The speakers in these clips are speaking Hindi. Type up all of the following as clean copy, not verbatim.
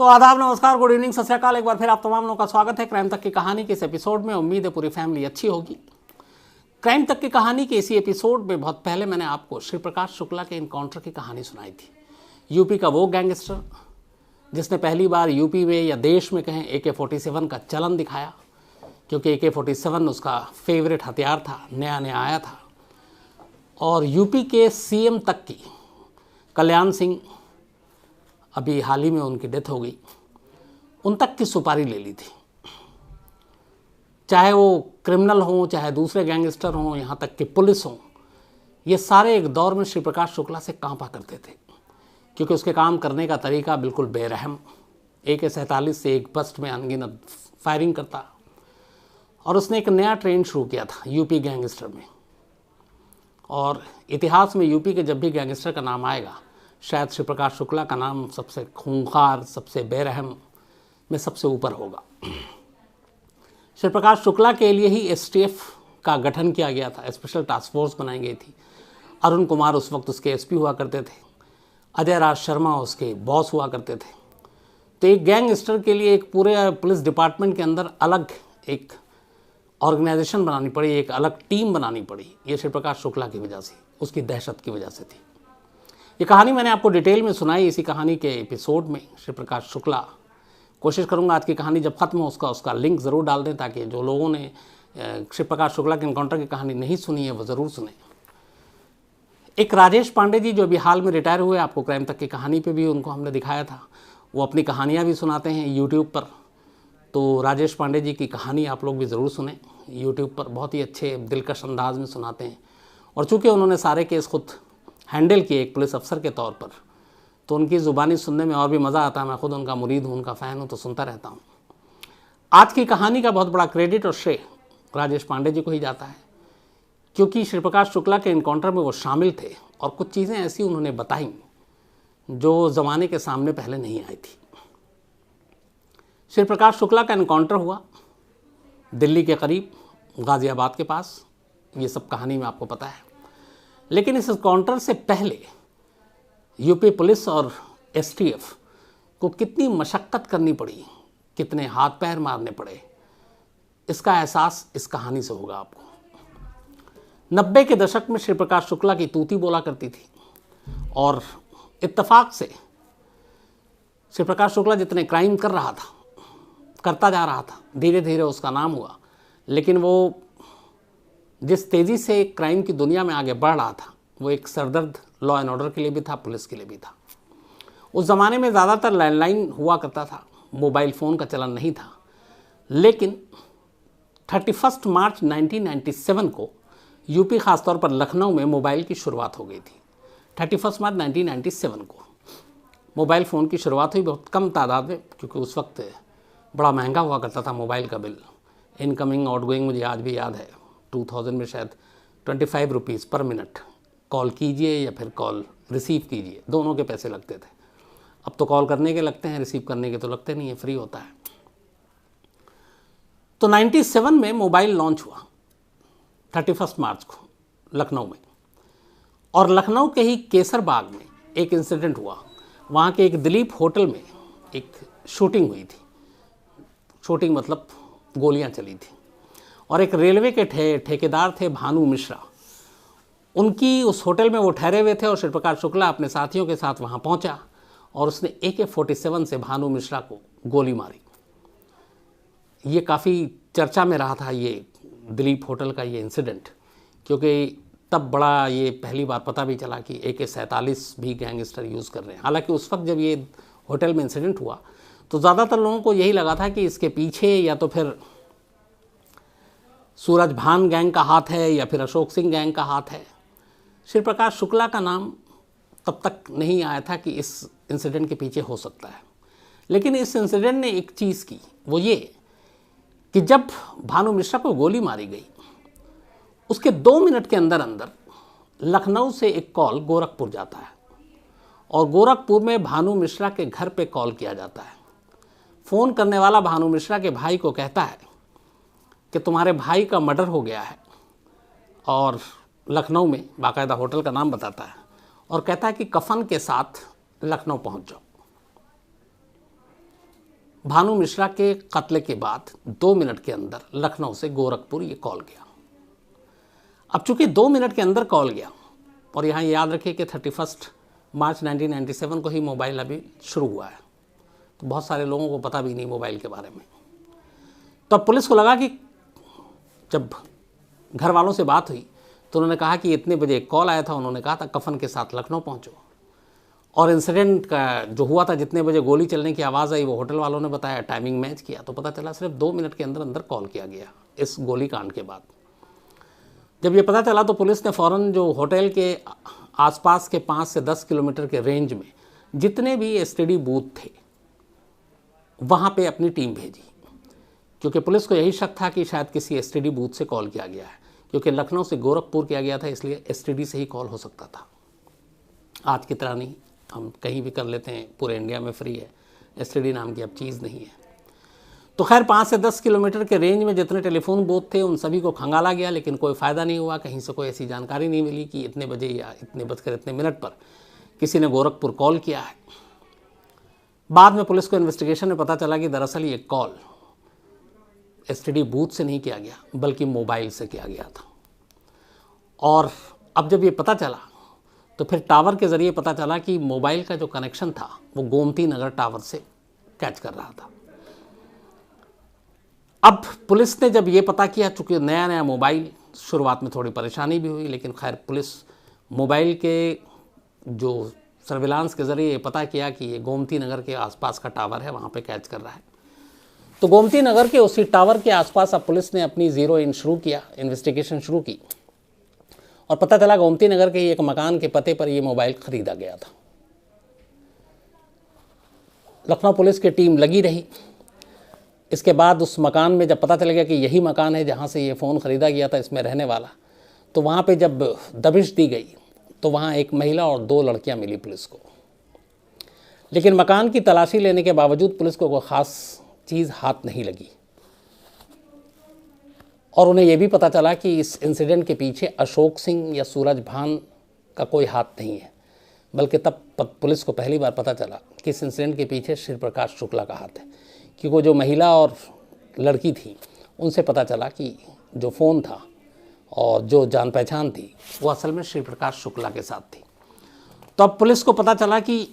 तो आदाब, नमस्कार, गुड इवनिंग, सत श्री अकाल। एक बार फिर आप तमाम लोगों का स्वागत है क्राइम तक की कहानी के इस एपिसोड में। उम्मीद है पूरी फैमिली अच्छी होगी। क्राइम तक की कहानी के इसी एपिसोड में बहुत पहले मैंने आपको श्री प्रकाश शुक्ला के इनकाउंटर की कहानी सुनाई थी। यूपी का वो गैंगस्टर जिसने पहली बार यूपी में या देश में कहें AK-47 का चलन दिखाया, क्योंकि AK-47 उसका फेवरेट हथियार था, नया नया आया था। और यूपी के CM तक की, कल्याण सिंह, अभी हाल ही में उनकी डेथ हो गई, उन तक की सुपारी ले ली थी। चाहे वो क्रिमिनल हों, चाहे दूसरे गैंगस्टर हों, यहाँ तक कि पुलिस हों, ये सारे एक दौर में श्री प्रकाश शुक्ला से कांपा करते थे, क्योंकि उसके काम करने का तरीका बिल्कुल बेरहम। AK-47 से एक बस्ट में अनगिनत फायरिंग करता। और उसने एक नया ट्रेंड शुरू किया था यूपी गैंगस्टर में। और इतिहास में यूपी के जब भी गैंगस्टर का नाम आएगा, शायद श्री प्रकाश शुक्ला का नाम सबसे खूंखार, सबसे बेरहम में सबसे ऊपर होगा। श्री प्रकाश शुक्ला के लिए ही STF का गठन किया गया था, स्पेशल टास्क फोर्स बनाई गई थी। अरुण कुमार उस वक्त उसके SP हुआ करते थे, अजय राज शर्मा उसके बॉस हुआ करते थे। तो एक गैंगस्टर के लिए एक पूरे पुलिस डिपार्टमेंट के अंदर अलग एक ऑर्गेनाइजेशन बनानी पड़ी, एक अलग टीम बनानी पड़ी। ये श्री प्रकाश शुक्ला की वजह से, उसकी दहशत की वजह से थी। ये कहानी मैंने आपको डिटेल में सुनाई इसी कहानी के एपिसोड में। श्री प्रकाश शुक्ला, कोशिश करूंगा आज की कहानी जब खत्म हो उसका लिंक ज़रूर डाल दें, ताकि जो लोगों ने श्री प्रकाश शुक्ला के इनकाउंटर की कहानी नहीं सुनी है वो ज़रूर सुने। एक राजेश पांडे जी जो अभी हाल में रिटायर हुए, आपको क्राइम तक की कहानी पे भी उनको हमने दिखाया था, वो अपनी कहानियाँ भी सुनाते हैं यूट्यूब पर। तो राजेश पांडे जी की कहानी आप लोग भी ज़रूर सुने, यूट्यूब पर बहुत ही अच्छे दिलकश अंदाज में सुनाते हैं। और चूँकि उन्होंने सारे केस खुद हैंडल किए एक पुलिस अफसर के तौर पर, तो उनकी ज़ुबानी सुनने में और भी मज़ा आता है। मैं खुद उनका मुरीद हूँ, उनका फ़ैन हूँ, तो सुनता रहता हूँ। आज की कहानी का बहुत बड़ा क्रेडिट और श्रेय राजेश पांडे जी को ही जाता है, क्योंकि श्री प्रकाश शुक्ला के इनकाउंटर में वो शामिल थे और कुछ चीज़ें ऐसी उन्होंने बताई जो ज़माने के सामने पहले नहीं आई थी। श्री प्रकाश शुक्ला का इनकाउंटर हुआ दिल्ली के करीब, गाज़ियाबाद के पास। ये सब कहानी में आपको पता है। लेकिन इस इनकाउंटर से पहले यूपी पुलिस और STF को कितनी मशक्क़त करनी पड़ी, कितने हाथ पैर मारने पड़े, इसका एहसास इस कहानी से होगा आपको। 90 के दशक में श्री प्रकाश शुक्ला की तूती बोला करती थी, और इत्तेफाक से श्री प्रकाश शुक्ला जितने क्राइम करता जा रहा था, धीरे धीरे उसका नाम हुआ। लेकिन वो जिस तेज़ी से क्राइम की दुनिया में आगे बढ़ रहा था, वो एक सरदर्द लॉ एंड ऑर्डर के लिए भी था, पुलिस के लिए भी था। उस ज़माने में ज़्यादातर लैंडलाइन हुआ करता था, मोबाइल फ़ोन का चलन नहीं था। लेकिन 31 मार्च 1997 को यूपी ख़ासतौर पर लखनऊ में मोबाइल की शुरुआत हो गई थी। 31 मार्च 1997 को मोबाइल फ़ोन की शुरुआत हुई, बहुत कम तादाद में, क्योंकि उस वक्त बड़ा महंगा हुआ करता था मोबाइल का बिल। इनकमिंग आउटगोइंग मुझे आज भी याद है, 2000 में शायद 25 रुपीज़ पर मिनट कॉल कीजिए या फिर कॉल रिसीव कीजिए, दोनों के पैसे लगते थे। अब तो कॉल करने के लगते हैं, रिसीव करने के तो लगते नहीं है, फ्री होता है। तो 97 में मोबाइल लॉन्च हुआ 31 मार्च को लखनऊ में। और लखनऊ के ही केसर बाग में एक इंसिडेंट हुआ। वहाँ के एक दिलीप होटल में एक शूटिंग हुई थी। शूटिंग मतलब गोलियाँ चली थी। और एक रेलवे के ठेकेदार थे भानु मिश्रा, उनकी उस होटल में वो ठहरे हुए थे, और श्री प्रकाश शुक्ला अपने साथियों के साथ वहाँ पहुँचा और उसने AK-47 से भानु मिश्रा को गोली मारी। ये काफ़ी चर्चा में रहा था ये दिलीप होटल का ये इंसिडेंट, क्योंकि तब बड़ा ये पहली बार पता भी चला कि AK-47 भी गैंगस्टर यूज़ कर रहे हैं। हालांकि उस वक्त जब ये होटल में इंसिडेंट हुआ तो ज़्यादातर लोगों को यही लगा था कि इसके पीछे या तो फिर सूरज भान गैंग का हाथ है या फिर अशोक सिंह गैंग का हाथ है। श्री प्रकाश शुक्ला का नाम तब तक नहीं आया था कि इस इंसिडेंट के पीछे हो सकता है। लेकिन इस इंसिडेंट ने एक चीज़ की, वो ये कि जब भानु मिश्रा को गोली मारी गई, उसके 2 मिनट के अंदर अंदर लखनऊ से एक कॉल गोरखपुर जाता है, और गोरखपुर में भानु मिश्रा के घर पे कॉल किया जाता है। फ़ोन करने वाला भानु मिश्रा के भाई को कहता है कि तुम्हारे भाई का मर्डर हो गया है, और लखनऊ में बाकायदा होटल का नाम बताता है, और कहता है कि कफन के साथ लखनऊ पहुंच जाओ। भानु मिश्रा के कत्ल के बाद 2 मिनट के अंदर लखनऊ से गोरखपुर ये कॉल गया। अब चूंकि 2 मिनट के अंदर कॉल गया, और यहाँ याद रखिए कि 31 मार्च 1997 को ही मोबाइल अभी शुरू हुआ है, तो बहुत सारे लोगों को पता भी नहीं मोबाइल के बारे में। तो अब पुलिस को लगा कि जब घर वालों से बात हुई तो उन्होंने कहा कि इतने बजे एक कॉल आया था, उन्होंने कहा था कफन के साथ लखनऊ पहुँचो, और इंसिडेंट का जो हुआ था, जितने बजे गोली चलने की आवाज़ आई वो होटल वालों ने बताया, टाइमिंग मैच किया तो पता चला सिर्फ 2 मिनट के अंदर अंदर कॉल किया गया इस गोली कांड के बाद। जब ये पता चला तो पुलिस ने फ़ौरन जो होटल के आसपास के 5 से 10 किलोमीटर के रेंज में जितने भी एसटीडी बूथ थे वहाँ पे अपनी टीम भेजी, क्योंकि पुलिस को यही शक था कि शायद किसी एसटीडी बूथ से कॉल किया गया है, क्योंकि लखनऊ से गोरखपुर किया गया था, इसलिए एसटीडी से ही कॉल हो सकता था। आज की तरह नहीं, हम कहीं भी कर लेते हैं, पूरे इंडिया में फ्री है, एसटीडी नाम की अब चीज़ नहीं है। तो खैर 5 से 10 किलोमीटर के रेंज में जितने टेलीफोन बूथ थे उन सभी को खंगाला गया, लेकिन कोई फ़ायदा नहीं हुआ। कहीं से कोई ऐसी जानकारी नहीं मिली कि इतने बजे या इतने बजकर इतने मिनट पर किसी ने गोरखपुर कॉल किया है। बाद में पुलिस को इन्वेस्टिगेशन में पता चला कि दरअसल ये कॉल एसटीडी बूथ से नहीं किया गया बल्कि मोबाइल से किया गया था। और अब जब ये पता चला तो फिर टावर के ज़रिए पता चला कि मोबाइल का जो कनेक्शन था वो गोमती नगर टावर से कैच कर रहा था। अब पुलिस ने जब ये पता किया, चूँकि नया नया मोबाइल, शुरुआत में थोड़ी परेशानी भी हुई, लेकिन खैर पुलिस मोबाइल के जो सर्विलांस के ज़रिए ये पता किया कि ये गोमती नगर के आसपास का टावर है, वहाँ पे कैच कर रहा है। तो गोमती नगर के उसी टावर के आसपास अब पुलिस ने अपनी ज़ीरो इन शुरू किया, इन्वेस्टिगेशन शुरू की, और पता चला गोमती नगर के एक मकान के पते पर ये मोबाइल खरीदा गया था। लखनऊ पुलिस की टीम लगी रही। इसके बाद उस मकान में जब पता चल गया कि यही मकान है जहाँ से ये फ़ोन ख़रीदा गया था, इसमें रहने वाला, तो वहाँ पे जब दबिश दी गई तो वहाँ एक महिला और 2 लड़कियाँ मिली पुलिस को। लेकिन मकान की तलाशी लेने के बावजूद पुलिस को कोई ख़ास चीज़ हाथ नहीं लगी, और उन्हें यह भी पता चला कि इस इंसिडेंट के पीछे अशोक सिंह या सूरज भान का कोई हाथ नहीं है, बल्कि तब पुलिस को पहली बार पता चला कि इस इंसिडेंट के पीछे श्री प्रकाश शुक्ला का हाथ है, क्योंकि जो महिला और लड़की थी उनसे पता चला कि जो फ़ोन था और जो जान पहचान थी वो असल में श्री प्रकाश शुक्ला के साथ थी। तो अब पुलिस को पता चला कि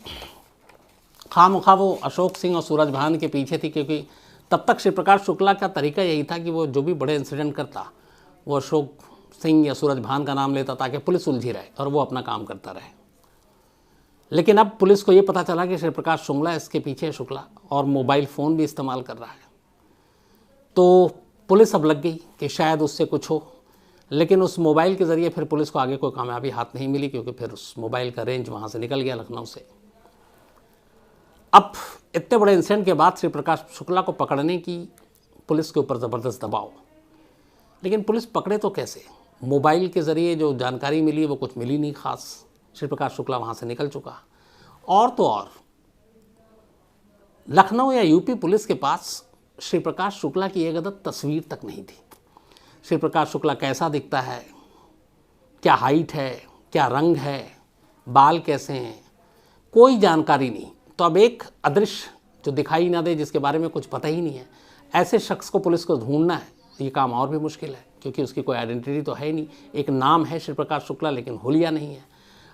खामखा वो अशोक सिंह और सूरज भान के पीछे थी, क्योंकि तब तक श्री प्रकाश शुक्ला का तरीका यही था कि वो जो भी बड़े इंसिडेंट करता वो अशोक सिंह या सूरज भान का नाम लेता ताकि पुलिस उलझी रहे और वो अपना काम करता रहे। लेकिन अब पुलिस को ये पता चला कि श्री प्रकाश शुक्ला इसके पीछे शुक्ला और मोबाइल फ़ोन भी इस्तेमाल कर रहा है। तो पुलिस अब लग गई कि शायद उससे कुछ हो, लेकिन उस मोबाइल के ज़रिए फिर पुलिस को आगे कोई कामयाबी हाथ नहीं मिली, क्योंकि फिर उस मोबाइल का रेंज वहाँ से निकल गया लखनऊ से। अब इतने बड़े इंसिडेंट के बाद श्री प्रकाश शुक्ला को पकड़ने की पुलिस के ऊपर ज़बरदस्त दबाव, लेकिन पुलिस पकड़े तो कैसे? मोबाइल के ज़रिए जो जानकारी मिली वो कुछ मिली नहीं खास। श्री प्रकाश शुक्ला वहाँ से निकल चुका, और तो और लखनऊ या यूपी पुलिस के पास श्री प्रकाश शुक्ला की एक अदद तस्वीर तक नहीं थी। श्री प्रकाश शुक्ला कैसा दिखता है, क्या हाइट है, क्या रंग है, बाल कैसे हैं, कोई जानकारी नहीं। तो अब एक अदृश्य जो दिखाई ना दे, जिसके बारे में कुछ पता ही नहीं है, ऐसे शख्स को पुलिस को ढूंढना है, ये काम और भी मुश्किल है, क्योंकि उसकी कोई आइडेंटिटी तो है ही नहीं। एक नाम है श्री प्रकाश शुक्ला, लेकिन हुलिया नहीं है।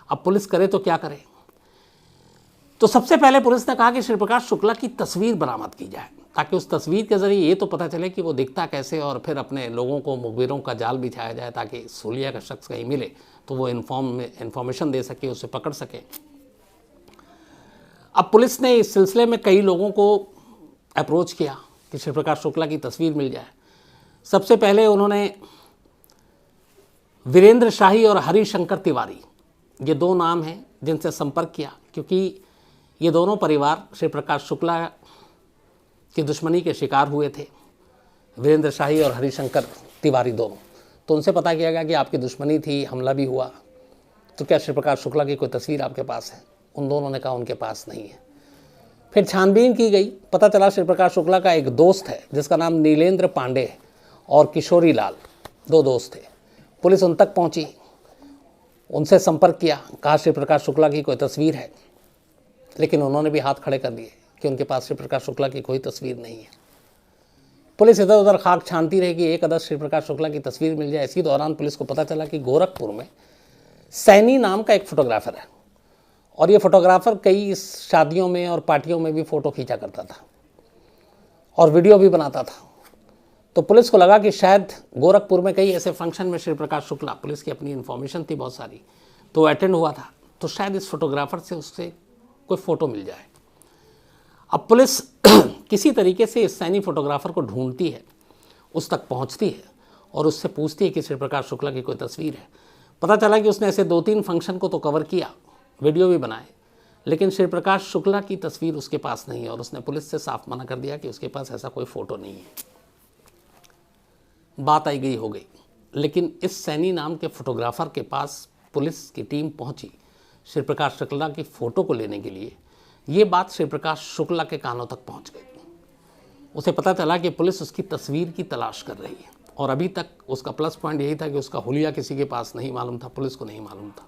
अब पुलिस करे तो क्या करे? तो सबसे पहले पुलिस ने कहा कि श्री प्रकाश शुक्ला की तस्वीर बरामद की जाए, ताकि उस तस्वीर के ज़रिए ये तो पता चले कि वो दिखता कैसे, और फिर अपने लोगों को, मुखबिरों का जाल बिछाया जाए, ताकि हुलिया का शख्स कहीं मिले तो वो इन्फॉर्मेशन दे सके, उसे पकड़ सके। अब पुलिस ने इस सिलसिले में कई लोगों को अप्रोच किया कि श्री प्रकाश शुक्ला की तस्वीर मिल जाए। सबसे पहले उन्होंने वीरेंद्र शाही और हरिशंकर तिवारी, ये 2 नाम हैं जिनसे संपर्क किया, क्योंकि ये दोनों परिवार श्री प्रकाश शुक्ला की दुश्मनी के शिकार हुए थे, वीरेंद्र शाही और हरिशंकर तिवारी दोनों। तो उनसे पता किया गया कि आपकी दुश्मनी थी, हमला भी हुआ, तो क्या श्री प्रकाश शुक्ला की कोई तस्वीर आपके पास है? उन दोनों ने कहा उनके पास नहीं है। फिर छानबीन की गई, पता चला श्री प्रकाश शुक्ला का एक दोस्त है जिसका नाम नीलेंद्र पांडे है, और किशोरी लाल, 2 दोस्त थे। पुलिस उन तक पहुंची, उनसे संपर्क किया, कहा श्री प्रकाश शुक्ला की कोई तस्वीर है, लेकिन उन्होंने भी हाथ खड़े कर दिए कि उनके पास श्री प्रकाश शुक्ला की कोई तस्वीर नहीं है। पुलिस इधर उधर खाक छानती रही कि एक अदर श्री प्रकाश शुक्ला की तस्वीर मिल जाए। इसी दौरान पुलिस को पता चला कि गोरखपुर में सैनी नाम का एक फोटोग्राफर है, और ये फोटोग्राफर कई शादियों में और पार्टियों में भी फ़ोटो खींचा करता था और वीडियो भी बनाता था। तो पुलिस को लगा कि शायद गोरखपुर में कई ऐसे फंक्शन में श्री प्रकाश शुक्ला, पुलिस की अपनी इन्फॉर्मेशन थी बहुत सारी, तो अटेंड हुआ था, तो शायद इस फोटोग्राफर से उससे कोई फ़ोटो मिल जाए। अब पुलिस किसी तरीके से इस सैनी फोटोग्राफर को ढूंढती है, उस तक पहुंचती है और उससे पूछती है कि श्री प्रकाश शुक्ला की कोई तस्वीर है। पता चला कि उसने ऐसे 2-3 फंक्शन को तो कवर किया, वीडियो भी बनाए, लेकिन श्री प्रकाश शुक्ला की तस्वीर उसके पास नहीं है, और उसने पुलिस से साफ मना कर दिया कि उसके पास ऐसा कोई फ़ोटो नहीं है। बात आई गई हो गई, लेकिन इस सैनी नाम के फोटोग्राफर के पास पुलिस की टीम पहुंची श्री प्रकाश शुक्ला की फ़ोटो को लेने के लिए। ये बात श्री प्रकाश शुक्ला के कानों तक पहुंच गई। उसे पता चला कि पुलिस उसकी तस्वीर की तलाश कर रही है, और अभी तक उसका प्लस पॉइंट यही था कि उसका हुलिया किसी के पास नहीं मालूम था, पुलिस को नहीं मालूम था।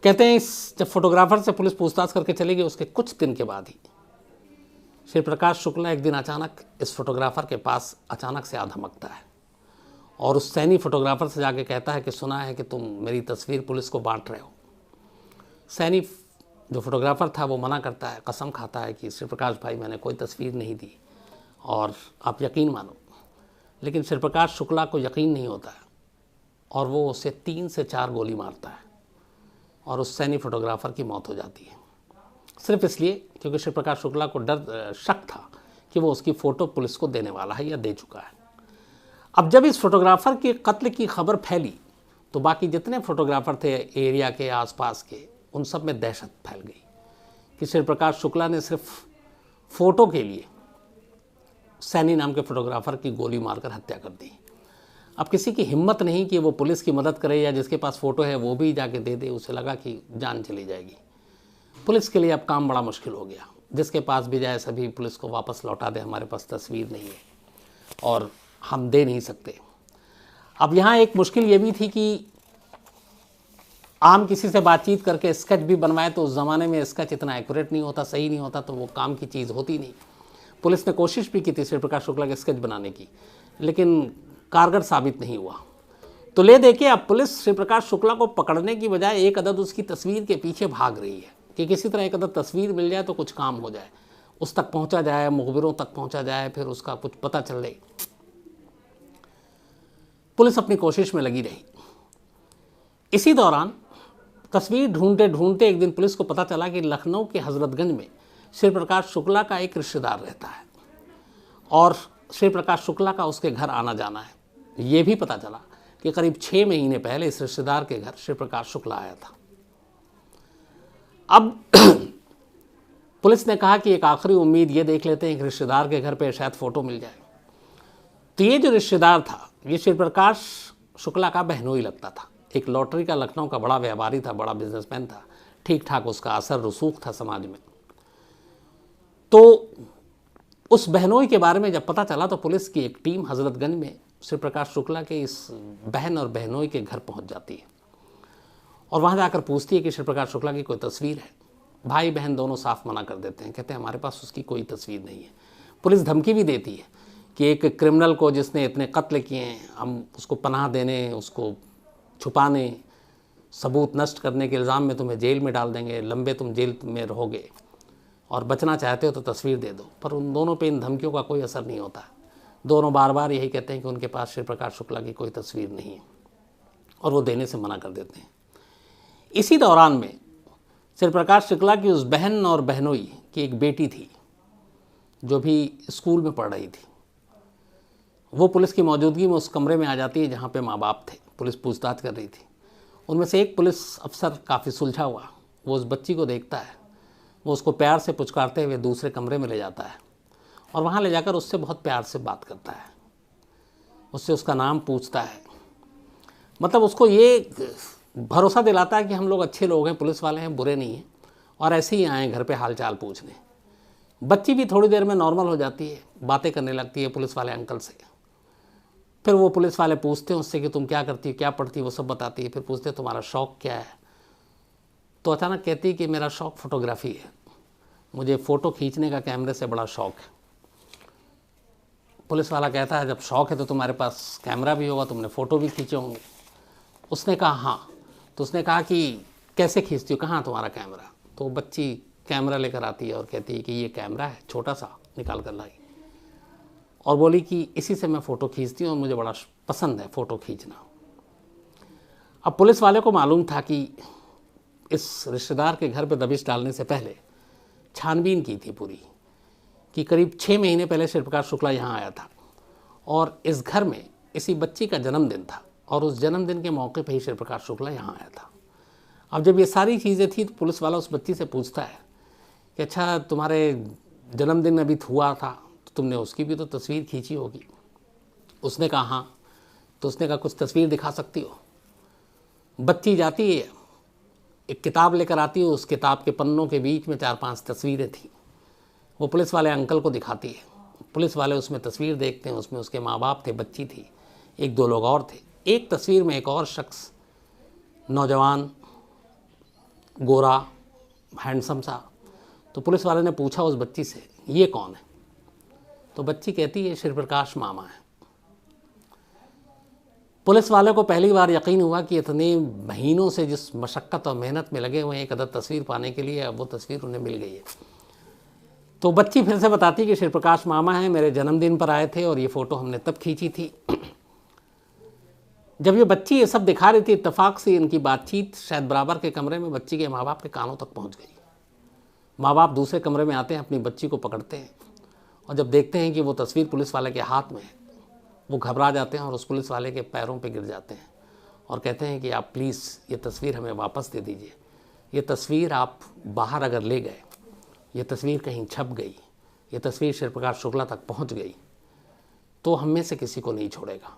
कहते हैं जब फोटोग्राफर से पुलिस पूछताछ करके चली गई, उसके कुछ दिन के बाद ही श्री प्रकाश शुक्ला एक दिन अचानक इस फोटोग्राफर के पास अचानक से आ धमकता है, और उस सैनी फोटोग्राफर से जाके कहता है कि सुना है कि तुम मेरी तस्वीर पुलिस को बांट रहे हो। सैनी जो फोटोग्राफर था वो मना करता है, कसम खाता है कि श्री प्रकाश भाई मैंने कोई तस्वीर नहीं दी, और आप यकीन मानो। लेकिन श्री प्रकाश शुक्ला को यकीन नहीं होता है, और वो उसे 3 से 4 गोली मारता है, और उस सैनी फोटोग्राफर की मौत हो जाती है, सिर्फ इसलिए क्योंकि श्री प्रकाश शुक्ला को शक था कि वो उसकी फ़ोटो पुलिस को देने वाला है या दे चुका है। अब जब इस फोटोग्राफर के कत्ल की खबर फैली, तो बाकी जितने फोटोग्राफर थे एरिया के आसपास के, उन सब में दहशत फैल गई कि श्री प्रकाश शुक्ला ने सिर्फ फ़ोटो के लिए सैनी नाम के फोटोग्राफर की गोली मारकर हत्या कर दी। अब किसी की हिम्मत नहीं कि वो पुलिस की मदद करे, या जिसके पास फ़ोटो है वो भी जाके दे दे। उसे लगा कि जान चली जाएगी। पुलिस के लिए अब काम बड़ा मुश्किल हो गया। जिसके पास भी जाए सभी पुलिस को वापस लौटा दे, हमारे पास तस्वीर नहीं है और हम दे नहीं सकते। अब यहाँ एक मुश्किल ये भी थी कि आम किसी से बातचीत करके स्केच भी बनवाए, तो उस ज़माने में स्केच इतना एक्यूरेट नहीं होता, सही नहीं होता, तो वो काम की चीज़ होती नहीं। पुलिस ने कोशिश भी की थी श्री प्रकाश शुक्ला के स्केच बनाने की, लेकिन कारगर साबित नहीं हुआ। तो ले देखिए, अब पुलिस श्री प्रकाश शुक्ला को पकड़ने की बजाय एक अदद उसकी तस्वीर के पीछे भाग रही है कि किसी तरह एक अदद तस्वीर मिल जाए तो कुछ काम हो जाए, उस तक पहुंचा जाए, मुखबिरों तक पहुंचा जाए, फिर उसका कुछ पता चले। पुलिस अपनी कोशिश में लगी रही। इसी दौरान तस्वीर ढूंढते ढूंढते एक दिन पुलिस को पता चला कि लखनऊ के हजरतगंज में श्री प्रकाश शुक्ला का एक रिश्तेदार रहता है, और श्री प्रकाश शुक्ला का उसके घर आना जाना है। ये भी पता चला कि करीब 6 महीने पहले इस रिश्तेदार के घर श्री प्रकाश शुक्ला आया था। अब पुलिस ने कहा कि एक आखिरी उम्मीद ये देख लेते हैं कि रिश्तेदार के घर पे शायद फ़ोटो मिल जाए। तो ये जो रिश्तेदार था, ये श्री प्रकाश शुक्ला का बहनोई लगता था। एक लॉटरी का लखनऊ का बड़ा व्यापारी था, बड़ा बिजनेसमैन था, ठीक ठाक उसका असर रसूख था समाज में। तो उस बहनोई के बारे में जब पता चला, तो पुलिस की एक टीम हजरतगंज में श्री प्रकाश शुक्ला के इस बहन और बहनोई के घर पहुंच जाती है, और वहाँ जाकर पूछती है कि श्री प्रकाश शुक्ला की कोई तस्वीर है। भाई बहन दोनों साफ मना कर देते हैं, कहते हैं हमारे पास उसकी कोई तस्वीर नहीं है। पुलिस धमकी भी देती है कि एक क्रिमिनल को जिसने इतने कत्ल किए हैं, हम उसको पनाह देने, उसको छुपाने, सबूत नष्ट करने के इल्ज़ाम में तुम्हें जेल में डाल देंगे, लंबे तुम जेल में रहोगे, और बचना चाहते हो तो तस्वीर दे दो। पर उन दोनों पे इन धमकियों का कोई असर नहीं होता। दोनों बार बार यही कहते हैं कि उनके पास श्री प्रकाश शुक्ला की कोई तस्वीर नहीं है, और वो देने से मना कर देते हैं। इसी दौरान में श्री प्रकाश शुक्ला की उस बहन और बहनोई की एक बेटी थी जो भी स्कूल में पढ़ रही थी। वो पुलिस की मौजूदगी में उस कमरे में आ जाती है जहाँ पे माँ बाप थे। पुलिस पूछताछ कर रही थी। उनमें से एक पुलिस अफसर काफ़ी सुलझा हुआ, वो उस बच्ची को देखता है, वो उसको प्यार से पुचकारते हुए दूसरे कमरे में ले जाता है, और वहाँ ले जाकर उससे बहुत प्यार से बात करता है, उससे उसका नाम पूछता है। मतलब उसको ये भरोसा दिलाता है कि हम लोग अच्छे लोग हैं, पुलिस वाले हैं, बुरे नहीं हैं, और ऐसे ही आए घर पे हालचाल पूछने। बच्ची भी थोड़ी देर में नॉर्मल हो जाती है, बातें करने लगती है पुलिस वाले अंकल से। फिर वो पुलिस वाले पूछते हैं उससे कि तुम क्या करती हो, क्या पढ़ती है, वो सब बताती है। फिर पूछते हैं तुम्हारा शौक़ क्या है, तो अचानक कहती है कि मेरा शौक़ फ़ोटोग्राफ़ी है। मुझे फ़ोटो खींचने का कैमरे से बड़ा शौक़ है। पुलिस वाला कहता है जब शौक़ है तो तुम्हारे पास कैमरा भी होगा, तुमने फ़ोटो भी खींचे होंगे। उसने कहा हाँ। तो उसने कहा कि कैसे खींचती हो, कहाँ तुम्हारा कैमरा? तो बच्ची कैमरा लेकर आती है और कहती है कि ये कैमरा है, छोटा सा, निकाल कर लाई, और बोली कि इसी से मैं फ़ोटो खींचती हूँ और मुझे बड़ा पसंद है फ़ोटो खींचना। अब पुलिस वाले को मालूम था कि इस रिश्तेदार के घर पे दबिश डालने से पहले छानबीन की थी पूरी, कि करीब 6 महीने पहले श्री प्रकाश शुक्ला यहाँ आया था और इस घर में इसी बच्ची का जन्मदिन था और उस जन्मदिन के मौके पर ही श्री प्रकाश शुक्ला यहाँ आया था। अब जब ये सारी चीज़ें थी तो पुलिस वाला उस बच्ची से पूछता है कि अच्छा तुम्हारे जन्मदिन अभी हुआ था तो तुमने उसकी भी तो तस्वीर खींची होगी। उसने कहा हाँ। तो उसने कहा कुछ तस्वीर दिखा सकती हो? बच्ची जाती है, एक किताब लेकर आती है, उस किताब के पन्नों के बीच में 4-5 तस्वीरें थी। वो पुलिस वाले अंकल को दिखाती है। पुलिस वाले उसमें तस्वीर देखते हैं, उसमें उसके माँ बाप थे, बच्ची थी, 1-2 लोग और थे। एक तस्वीर में एक और शख्स, नौजवान, गोरा, हैंडसम सा। तो पुलिस वाले ने पूछा उस बच्ची से ये कौन है? तो बच्ची कहती है श्री प्रकाश मामा है। पुलिस वाले को पहली बार यकीन हुआ कि इतने महीनों से जिस मशक्क़त और मेहनत में लगे हुए हैं एक अदद तस्वीर पाने के लिए, अब वो तस्वीर उन्हें मिल गई है। तो बच्ची फिर से बताती कि श्री प्रकाश मामा है, मेरे जन्मदिन पर आए थे और ये फ़ोटो हमने तब खींची थी। जब ये बच्ची ये सब दिखा रही थी, इत्तेफाक से इनकी बातचीत शायद बराबर के कमरे में बच्ची के माँ बाप के कानों तक पहुँच गई। माँ बाप दूसरे कमरे में आते हैं, अपनी बच्ची को पकड़ते हैं और जब देखते हैं कि वो तस्वीर पुलिस वाले के हाथ में है, वो घबरा जाते हैं और उस पुलिस वाले के पैरों पे गिर जाते हैं और कहते हैं कि आप प्लीज़ ये तस्वीर हमें वापस दे दीजिए। ये तस्वीर आप बाहर अगर ले गए, ये तस्वीर कहीं छप गई, ये तस्वीर श्री प्रकाश शुक्ला तक पहुंच गई तो हम में से किसी को नहीं छोड़ेगा।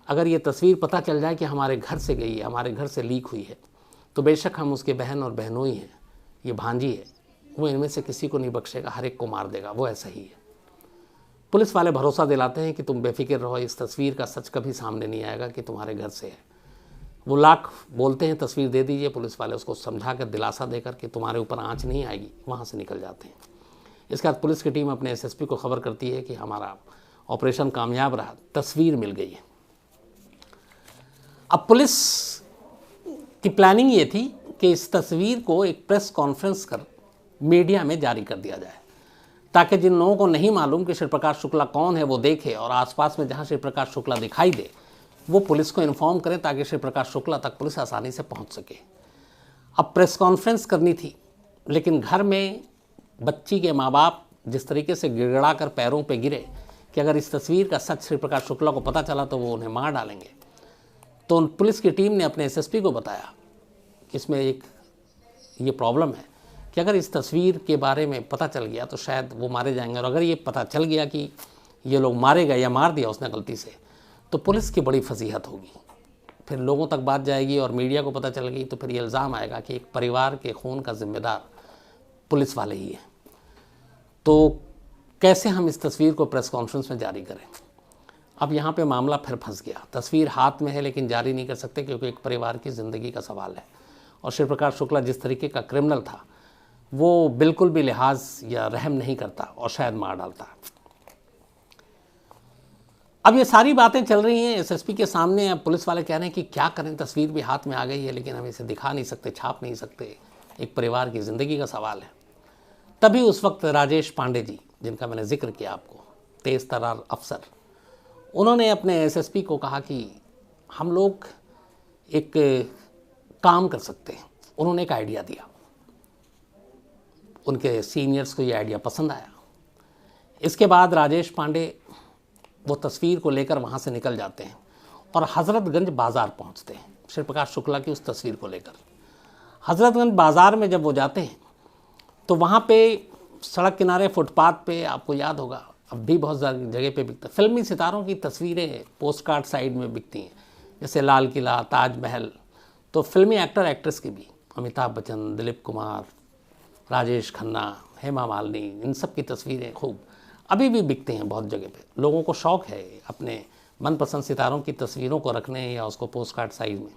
अगर ये तस्वीर पता चल जाए कि हमारे घर से गई है, हमारे घर से लीक हुई है, तो बेशक हम उसके बहन और बहनोई हैं, ये भांजी है, वो इनमें से किसी को नहीं बख्शेगा, हर एक को मार देगा, वो ऐसा ही है। पुलिस वाले भरोसा दिलाते हैं कि तुम बेफिक्र रहो, इस तस्वीर का सच कभी सामने नहीं आएगा कि तुम्हारे घर से है। वो लाख बोलते हैं तस्वीर दे दीजिए, पुलिस वाले उसको समझा कर, दिलासा देकर कि तुम्हारे ऊपर आंच नहीं आएगी, वहाँ से निकल जाते हैं। इसके बाद पुलिस की टीम अपने एसएसपी को खबर करती है कि हमारा ऑपरेशन कामयाब रहा, तस्वीर मिल गई है। अब पुलिस की प्लानिंग ये थी कि इस तस्वीर को एक प्रेस कॉन्फ्रेंस कर मीडिया में जारी कर दिया जाए, ताकि जिन लोगों को नहीं मालूम कि श्री प्रकाश शुक्ला कौन है वो देखे और आसपास में जहाँ श्री प्रकाश शुक्ला दिखाई दे वो पुलिस को इन्फॉर्म करें, ताकि श्री प्रकाश शुक्ला तक पुलिस आसानी से पहुँच सके। अब प्रेस कॉन्फ्रेंस करनी थी, लेकिन घर में बच्ची के माँ बाप जिस तरीके से गिड़गिड़ा कर पैरों पे गिरे कि अगर इस तस्वीर का सच श्री प्रकाश शुक्ला को पता चला तो वो उन्हें मार डालेंगे। तो पुलिस की टीम ने अपने एसएसपी को बताया कि इसमें एक ये प्रॉब्लम है कि अगर इस तस्वीर के बारे में पता चल गया तो शायद वो मारे जाएंगे, और अगर ये पता चल गया कि ये लोग मारे गए या मार दिया उसने गलती से, तो पुलिस की बड़ी फजीहत होगी, फिर लोगों तक बात जाएगी और मीडिया को पता चल गई तो फिर ये इल्ज़ाम आएगा कि एक परिवार के खून का जिम्मेदार पुलिस वाले ही हैं। तो कैसे हम इस तस्वीर को प्रेस कॉन्फ्रेंस में जारी करें? अब यहाँ पे मामला फिर फंस गया। तस्वीर हाथ में है लेकिन जारी नहीं कर सकते क्योंकि एक परिवार की ज़िंदगी का सवाल है, और श्री प्रकाश शुक्ला जिस तरीके का क्रिमिनल था वो बिल्कुल भी लिहाज या रहम नहीं करता और शायद मार डालता। अब ये सारी बातें चल रही हैं एसएसपी के सामने। अब पुलिस वाले कह रहे हैं कि क्या करें, तस्वीर भी हाथ में आ गई है लेकिन हम इसे दिखा नहीं सकते, छाप नहीं सकते, एक परिवार की ज़िंदगी का सवाल है। तभी उस वक्त राजेश पांडे जी, जिनका मैंने जिक्र किया आपको, तेज़ तर्रार अफसर, उन्होंने अपने एसएसपी को कहा कि हम लोग एक काम कर सकते हैं। उन्होंने एक आइडिया दिया, उनके सीनियर्स को ये आइडिया पसंद आया। इसके बाद राजेश पांडे वो तस्वीर को लेकर वहाँ से निकल जाते हैं और हज़रतगंज बाज़ार पहुँचते हैं श्री प्रकाश शुक्ला की उस तस्वीर को लेकर। हज़रतगंज बाज़ार में जब वो जाते हैं तो वहाँ पे सड़क किनारे फुटपाथ पे, आपको याद होगा अब भी बहुत जगह पे बिकता, फिल्मी सितारों की तस्वीरें पोस्ट कार्ड साइड में बिकती हैं, जैसे लाल किला, ताजमहल। तो फिल्मी एक्टर एक्ट्रेस की भी, अमिताभ बच्चन, दिलीप कुमार, राजेश खन्ना, हेमा मालिनी, इन सब की तस्वीरें खूब अभी भी बिकते हैं बहुत जगह पे। लोगों को शौक़ है अपने मनपसंद सितारों की तस्वीरों को रखने या उसको पोस्ट कार्ड साइज में।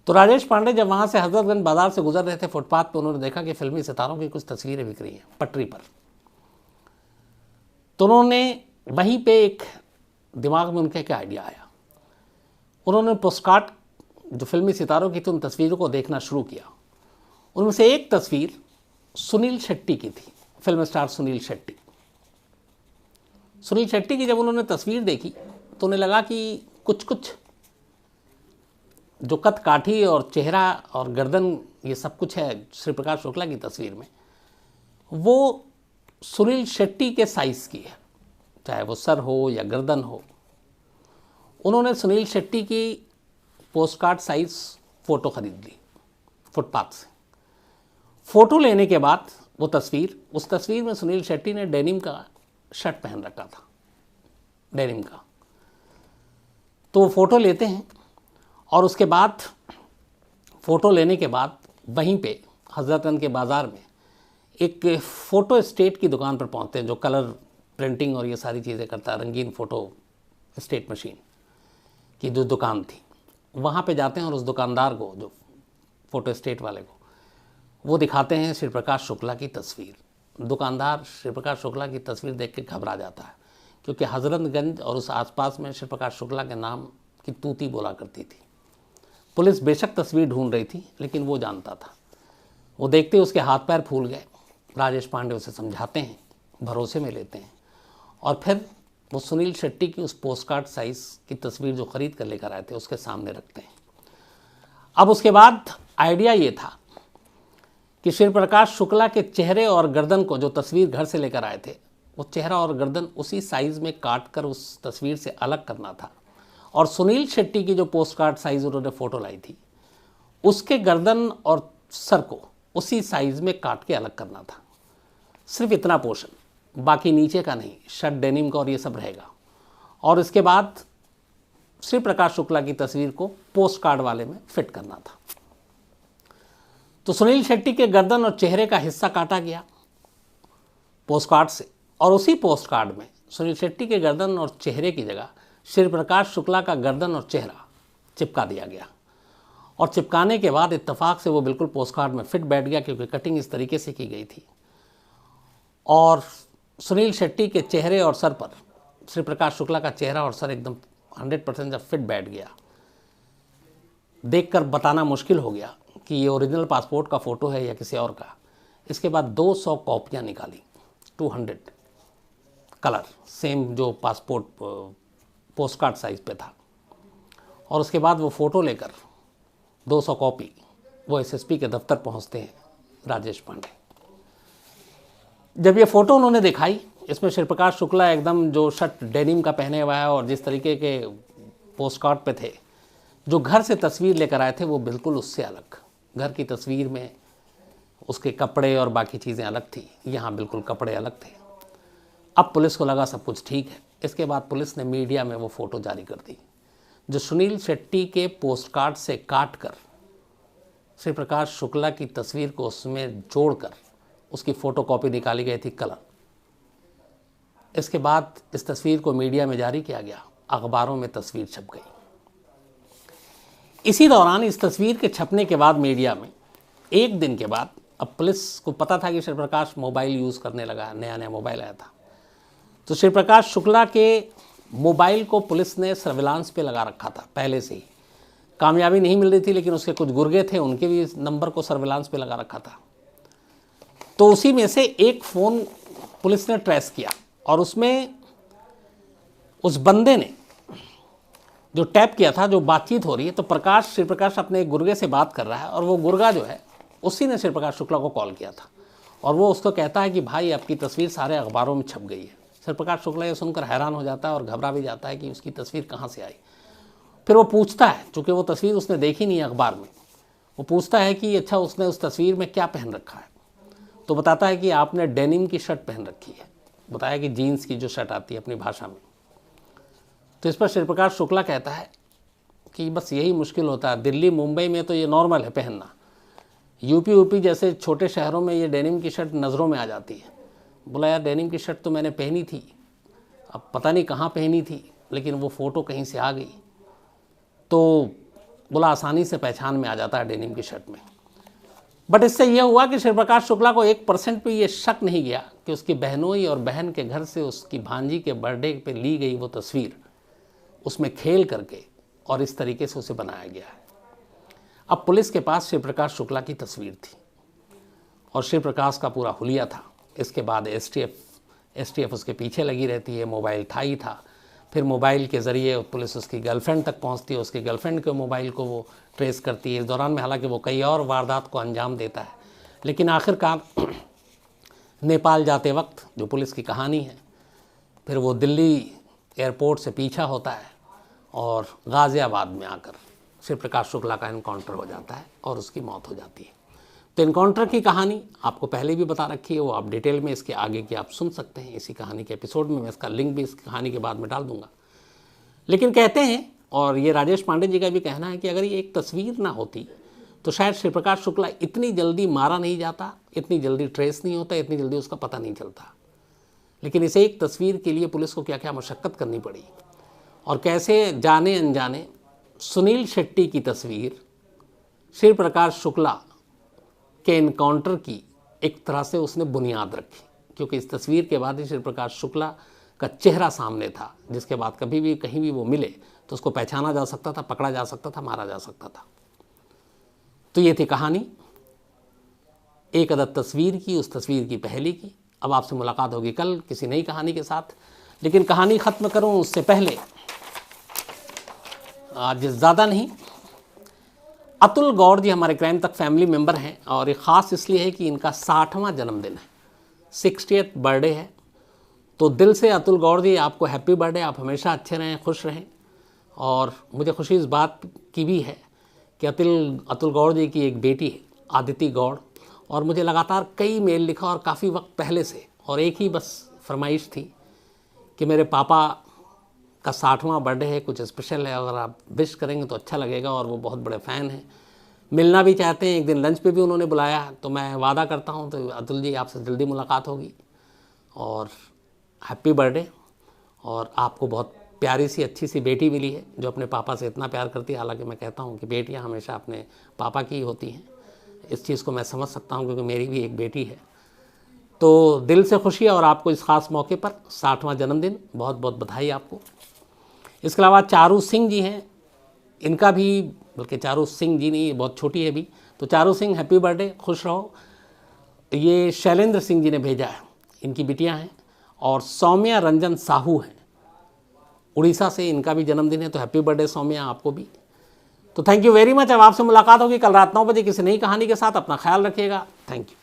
तो राजेश पांडे जब वहाँ से हजरतगंज बाजार से गुजर रहे थे, फुटपाथ पे उन्होंने देखा कि फिल्मी सितारों की कुछ तस्वीरें बिक रही हैं पटरी पर। तो उन्होंने वहीं पे एक दिमाग में उनके एक आइडिया आया। उन्होंने पोस्टकार्ड जो फिल्मी सितारों की थी उन तस्वीरों को देखना शुरू किया। उनमें से एक तस्वीर सुनील शेट्टी की थी, फिल्म स्टार सुनील शेट्टी। सुनील शेट्टी की जब उन्होंने तस्वीर देखी तो उन्हें लगा कि कुछ कुछ जो कद काठी और चेहरा और गर्दन ये सब कुछ है श्री प्रकाश शुक्ला की तस्वीर में, वो सुनील शेट्टी के साइज़ की है, चाहे वो सर हो या गर्दन हो। उन्होंने सुनील शेट्टी की पोस्टकार्ड साइज फ़ोटो ख़रीद ली फुटपाथ से। फ़ोटो लेने के बाद वो तस्वीर, उस तस्वीर में सुनील शेट्टी ने डेनिम का शर्ट पहन रखा था, डेनिम का। तो वो फ़ोटो लेते हैं और उसके बाद फ़ोटो लेने के बाद वहीं पे हजरतगंज के बाज़ार में एक फ़ोटो स्टेट की दुकान पर पहुंचते हैं जो कलर प्रिंटिंग और ये सारी चीज़ें करता है, रंगीन फ़ोटो स्टेट मशीन की जो दुकान थी। वहाँ पे जाते हैं और उस दुकानदार को, जो फ़ोटो स्टेट वाले को, वो दिखाते हैं श्री प्रकाश शुक्ला की तस्वीर। दुकानदार श्री प्रकाश शुक्ला की तस्वीर देख के घबरा जाता है, क्योंकि हजरतगंज और उस आसपास में श्री प्रकाश शुक्ला के नाम की तूती बोला करती थी। पुलिस बेशक तस्वीर ढूंढ रही थी, लेकिन वो जानता था। वो देखते उसके हाथ पैर फूल गए। राजेश पांडे उसे समझाते हैं, भरोसे में लेते हैं, और फिर वो सुनील शेट्टी की उस पोस्टकार्ड साइज़ की तस्वीर जो ख़रीद कर लेकर आए थे उसके सामने रखते हैं। अब उसके बाद आइडिया ये था कि श्री प्रकाश शुक्ला के चेहरे और गर्दन को जो तस्वीर घर से लेकर आए थे, वो चेहरा और गर्दन उसी साइज़ में काट कर उस तस्वीर से अलग करना था, और सुनील शेट्टी की जो पोस्टकार्ड साइज़ उन्होंने फ़ोटो लाई थी उसके गर्दन और सर को उसी साइज़ में काट के अलग करना था। सिर्फ इतना पोर्शन, बाकी नीचे का नहीं, शर्ट डेनिम का और ये सब रहेगा। और इसके बाद श्री प्रकाश शुक्ला की तस्वीर को पोस्टकार्ड वाले में फिट करना था। तो सुनील शेट्टी के गर्दन और चेहरे का हिस्सा काटा गया पोस्टकार्ड से, और उसी पोस्टकार्ड में सुनील शेट्टी के गर्दन और चेहरे की जगह श्री प्रकाश शुक्ला का गर्दन और चेहरा चिपका दिया गया। और चिपकाने के बाद इत्तेफाक से वो बिल्कुल पोस्टकार्ड में फिट बैठ गया, क्योंकि कटिंग इस तरीके से की गई थी। और सुनील शेट्टी के चेहरे और सर पर श्री प्रकाश शुक्ला का चेहरा और सर एकदम 100% जब फिट बैठ गया, देखकर बताना मुश्किल हो गया कि ये ओरिजिनल पासपोर्ट का फ़ोटो है या किसी और का। इसके बाद 200 कॉपियाँ निकाली, 200 कलर, सेम जो पासपोर्ट पोस्टकार्ड साइज़ पे था। और उसके बाद वो फ़ोटो लेकर 200 कॉपी वो एसएसपी के दफ्तर पहुंचते हैं राजेश पांडे। जब ये फ़ोटो उन्होंने दिखाई, इसमें श्री प्रकाश शुक्ला एकदम जो शर्ट डेनिम का पहने हुआ है और जिस तरीके के पोस्टकार्ड पे थे, जो घर से तस्वीर लेकर आए थे वो बिल्कुल उससे अलग। घर की तस्वीर में उसके कपड़े और बाकी चीज़ें अलग थी, यहाँ बिल्कुल कपड़े अलग थे। अब पुलिस को लगा सब कुछ ठीक है। इसके बाद पुलिस ने मीडिया में वो फ़ोटो जारी कर दी, जो सुनील शेट्टी के पोस्टकार्ड से काट कर श्री प्रकाश शुक्ला की तस्वीर को उसमें जोड़कर उसकी फ़ोटोकॉपी निकाली गई थी, कलर। इसके बाद इस तस्वीर को मीडिया में जारी किया गया, अखबारों में तस्वीर छप गई। इसी दौरान इस तस्वीर के छपने के बाद मीडिया में एक दिन के बाद, अब पुलिस को पता था कि श्री प्रकाश मोबाइल यूज़ करने लगा, नया नया मोबाइल आया था, तो श्री प्रकाश शुक्ला के मोबाइल को पुलिस ने सर्विलांस पे लगा रखा था पहले से ही। कामयाबी नहीं मिल रही थी, लेकिन उसके कुछ गुर्गे थे, उनके भी नंबर को सर्विलांस पे लगा रखा था। तो उसी में से एक फ़ोन पुलिस ने ट्रेस किया, और उसमें उस बंदे ने जो टैप किया था, जो बातचीत हो रही है, तो श्री प्रकाश अपने एक गुर्गे से बात कर रहा है, और वो गुर्गा जो है उसी ने श्री प्रकाश शुक्ला को कॉल किया था, और वो उसको कहता है कि भाई आपकी तस्वीर सारे अखबारों में छप गई है। श्री प्रकाश शुक्ला ये सुनकर हैरान हो जाता है और घबरा भी जाता है कि उसकी तस्वीर कहाँ से आई। फिर वो पूछता है, चूँकि वो तस्वीर उसने देखी नहीं है अखबार में, वो पूछता है कि अच्छा उसने उस तस्वीर में क्या पहन रखा है। तो बताता है कि आपने डेनिम की शर्ट पहन रखी है, बताया कि जीन्स की जो शर्ट आती है अपनी भाषा में। तो इस पर श्री प्रकाश शुक्ला कहता है कि बस यही मुश्किल होता है, दिल्ली मुंबई में तो ये नॉर्मल है पहनना, यूपी जैसे छोटे शहरों में ये डेनिम की शर्ट नज़रों में आ जाती है। बोला यार डेनिम की शर्ट तो मैंने पहनी थी, अब पता नहीं कहाँ पहनी थी, लेकिन वो फ़ोटो कहीं से आ गई। तो बोला आसानी से पहचान में आ जाता है डेनिम की शर्ट में। बट इससे यह हुआ कि श्री प्रकाश शुक्ला को 1% भी ये शक नहीं गया कि उसकी बहनोई और बहन के घर से उसकी भांजी के बर्थडे पे ली गई वो तस्वीर उसमें खेल करके और इस तरीके से उसे बनाया गया है। अब पुलिस के पास श्री प्रकाश शुक्ला की तस्वीर थी और श्री प्रकाश का पूरा हुलिया था। इसके बाद एसटीएफ उसके पीछे लगी रहती है। मोबाइल था ही था, फिर मोबाइल के ज़रिए पुलिस उसकी गर्लफ्रेंड तक पहुंचती है, उसकी गर्लफ्रेंड के मोबाइल को वो ट्रेस करती है। इस दौरान में हालांकि वो कई और वारदात को अंजाम देता है, लेकिन आखिरकार नेपाल जाते वक्त जो पुलिस की कहानी है, फिर वो दिल्ली एयरपोर्ट से पीछा होता है और गाज़ियाबाद में आकर श्री प्रकाश शुक्ला का इनकाउंटर हो जाता है और उसकी मौत हो जाती है। तो इनकाउंटर की कहानी आपको पहले भी बता रखी है, वो आप डिटेल में इसके आगे की आप सुन सकते हैं इसी कहानी के एपिसोड में। मैं इसका लिंक भी इस कहानी के बाद में डाल दूंगा। लेकिन कहते हैं, और ये राजेश पांडे जी का भी कहना है, कि अगर ये एक तस्वीर ना होती तो शायद श्री प्रकाश शुक्ला इतनी जल्दी मारा नहीं जाता, इतनी जल्दी ट्रेस नहीं होता, इतनी जल्दी उसका पता नहीं चलता। लेकिन इसे एक तस्वीर के लिए पुलिस को क्या क्या मशक्क़त करनी पड़ी और कैसे जाने अनजाने सुनील शेट्टी की तस्वीर श्री प्रकाश शुक्ला के इनकाउंटर की एक तरह से उसने बुनियाद रखी, क्योंकि इस तस्वीर के बाद ही श्री प्रकाश शुक्ला का चेहरा सामने था, जिसके बाद कभी भी कहीं भी वो मिले तो उसको पहचाना जा सकता था, पकड़ा जा सकता था, मारा जा सकता था। तो ये थी कहानी, एक अदद तस्वीर की, उस तस्वीर की पहली की। अब आपसे मुलाकात होगी कल किसी नई कहानी के साथ। लेकिन कहानी ख़त्म करूं उससे पहले आज ज़्यादा नहीं, अतुल गौड़ जी हमारे क्राइम तक फैमिली मेंबर हैं और ये ख़ास इसलिए है कि इनका 60वां जन्मदिन है, 60th बर्थडे है। तो दिल से अतुल गौड़ जी आपको हैप्पी बर्थडे, आप हमेशा अच्छे रहें, खुश रहें। और मुझे खुशी इस बात की भी है कि अतुल गौड़ जी की एक बेटी है आदिति गौड़, और मुझे लगातार कई मेल लिखा और काफ़ी वक्त पहले से, और एक ही बस फरमाइश थी कि मेरे पापा का 60वां बर्थडे है, कुछ स्पेशल है, अगर आप विश करेंगे तो अच्छा लगेगा। और वो बहुत बड़े फ़ैन हैं, मिलना भी चाहते हैं। एक दिन लंच पे भी उन्होंने बुलाया, तो मैं वादा करता हूँ तो अतुल जी आपसे जल्दी मुलाकात होगी। और हैप्पी बर्थडे। और आपको बहुत प्यारी सी अच्छी सी बेटी मिली है जो अपने पापा से इतना प्यार करती है। हालांकि मैं कहता हूँ कि बेटियाँ हमेशा अपने पापा की ही होती हैं, इस चीज़ को मैं समझ सकता हूँ क्योंकि मेरी भी एक बेटी है। तो दिल से खुशी है और आपको इस ख़ास मौके पर 60वां जन्मदिन बहुत बहुत बधाई आपको। इसके अलावा चारू सिंह जी हैं, इनका भी, बल्कि चारू सिंह जी नहीं, बहुत छोटी है भी, तो चारू सिंह हैप्पी बर्थडे, खुश रहो। ये शैलेंद्र सिंह जी ने भेजा है, इनकी बिटियां हैं। और सौम्या रंजन साहू हैं उड़ीसा से, इनका भी जन्मदिन है, तो हैप्पी बर्थडे सौम्या आपको भी। तो थैंक यू वेरी मच। अब आपसे मुलाकात होगी कल रात 9 बजे किसी नई कहानी के साथ। अपना ख्याल रखिएगा। Thank you.